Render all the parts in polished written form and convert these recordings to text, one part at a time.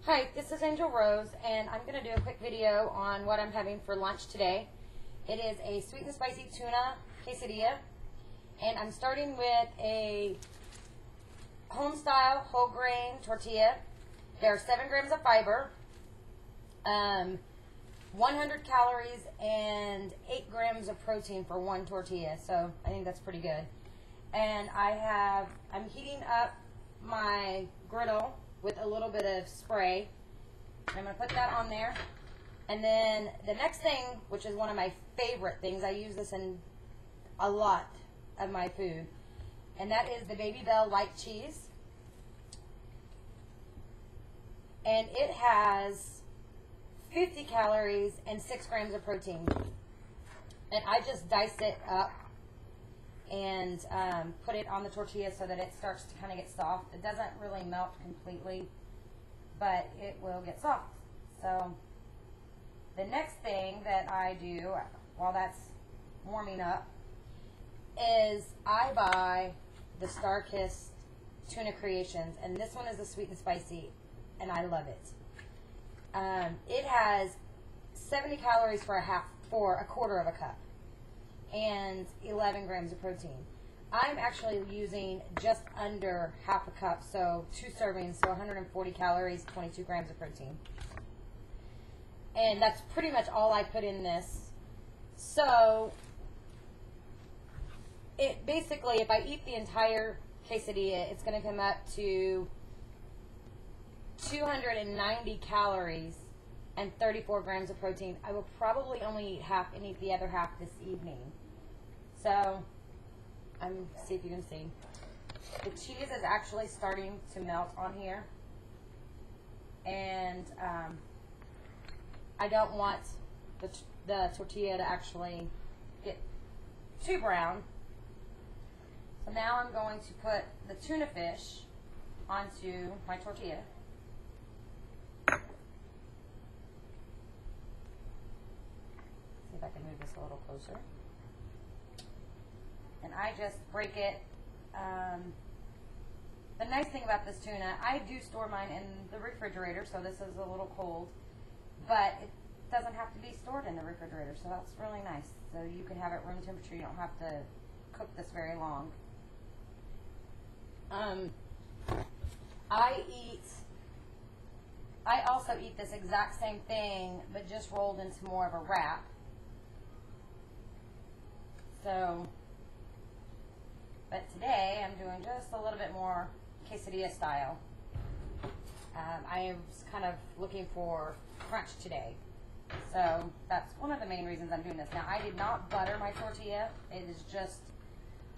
Hi, this is Angel Rose, and I'm going to do a quick video on what I'm having for lunch today. It is a sweet and spicy tuna quesadilla, and I'm starting with a home-style whole grain tortilla. There are 7 grams of fiber, 100 calories, and 8 grams of protein for one tortilla, so I think that's pretty good. And I'm heating up my griddle with a little bit of spray. I'm going to put that on there. And then the next thing, which is one of my favorite things, I use this in a lot of my food, and that is the Baby Bell light cheese. And it has 50 calories and 6 grams of protein. And I just dice it up and put it on the tortilla so that it starts to kind of get soft. It doesn't really melt completely, but it will get soft. So the next thing that I do while that's warming up is I buy the Star-Kissed Tuna Creations, and this one is a sweet and spicy, and I love it. It has 70 calories for a quarter of a cup, and 11 grams of protein. I'm actually using just under half a cup, so 2 servings, so 140 calories, 22 grams of protein. And that's pretty much all I put in this. So it basically, if I eat the entire quesadilla, it's going to come up to 290 calories and 34 grams of protein. I will probably only eat half and eat the other half this evening. So, see if you can see. The cheese is actually starting to melt on here. And I don't want the tortilla to actually get too brown. So now I'm going to put the tuna fish onto my tortilla. See if I can move this a little closer. And I just break it. The nice thing about this tuna, I do store mine in the refrigerator, so this is a little cold, but it doesn't have to be stored in the refrigerator, so that's really nice. So you can have it room temperature. You don't have to cook this very long. I also eat this exact same thing, but just rolled into more of a wrap. So, but today I'm doing just a little bit more quesadilla style. I was kind of looking for crunch today. So that's one of the main reasons I'm doing this. Now, I did not butter my tortilla. It is just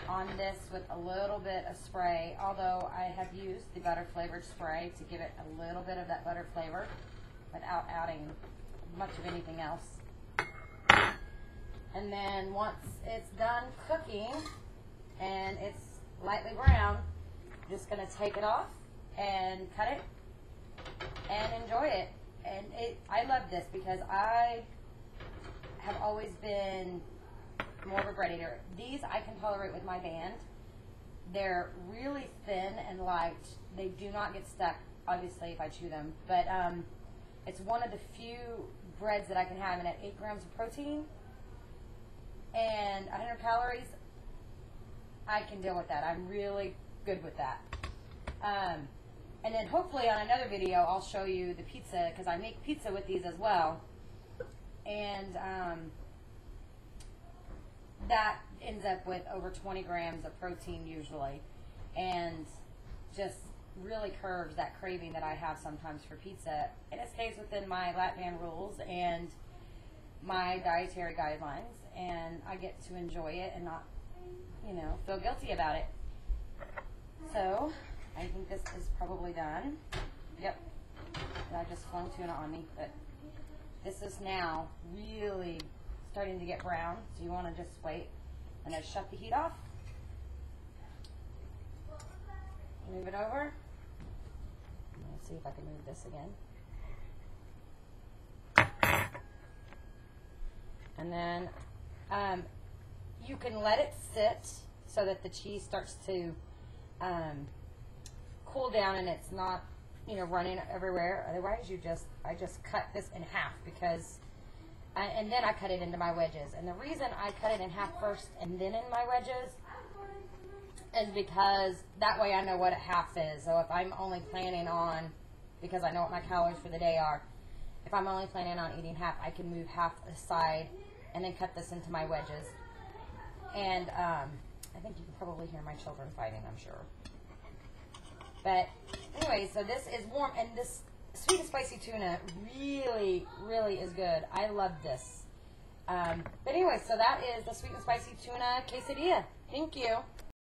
on this with a little bit of spray, although I have used the butter flavored spray to give it a little bit of that butter flavor without adding much of anything else. And then once it's done cooking and it's lightly brown, I'm just going to take it off and cut it and enjoy it. And I love this because I have always been more of a bread eater. These I can tolerate with my band. They're really thin and light. They do not get stuck, obviously, if I chew them. But it's one of the few breads that I can have, and at 8 grams of protein and 100 calories, I can deal with that. I'm really good with that. And then hopefully on another video I'll show you the pizza, because I make pizza with these as well. And that ends up with over 20 grams of protein usually, and just really curbs that craving that I have sometimes for pizza. And it stays within my Latman rules and my dietary guidelines, and I get to enjoy it and not, feel guilty about it. So I think this is probably done. Yep. I just flung tuna on me, but this is now really starting to get brown, so you want to just wait and then shut the heat off. Move it over. Let's see if I can move this again. And then you can let it sit so that the cheese starts to cool down and it's not running everywhere. Otherwise, I just cut this in half because, and then I cut it into my wedges. And the reason I cut it in half first and then in my wedges is because that way I know what a half is. So if I'm only planning on, because I know what my calories for the day are, if I'm only planning on eating half, I can move half aside and then cut this into my wedges. And I think you can probably hear my children fighting, I'm sure. But anyway, so this is warm, and this sweet and spicy tuna really, really is good. I love this. But anyway, so that is the sweet and spicy tuna quesadilla. Thank you.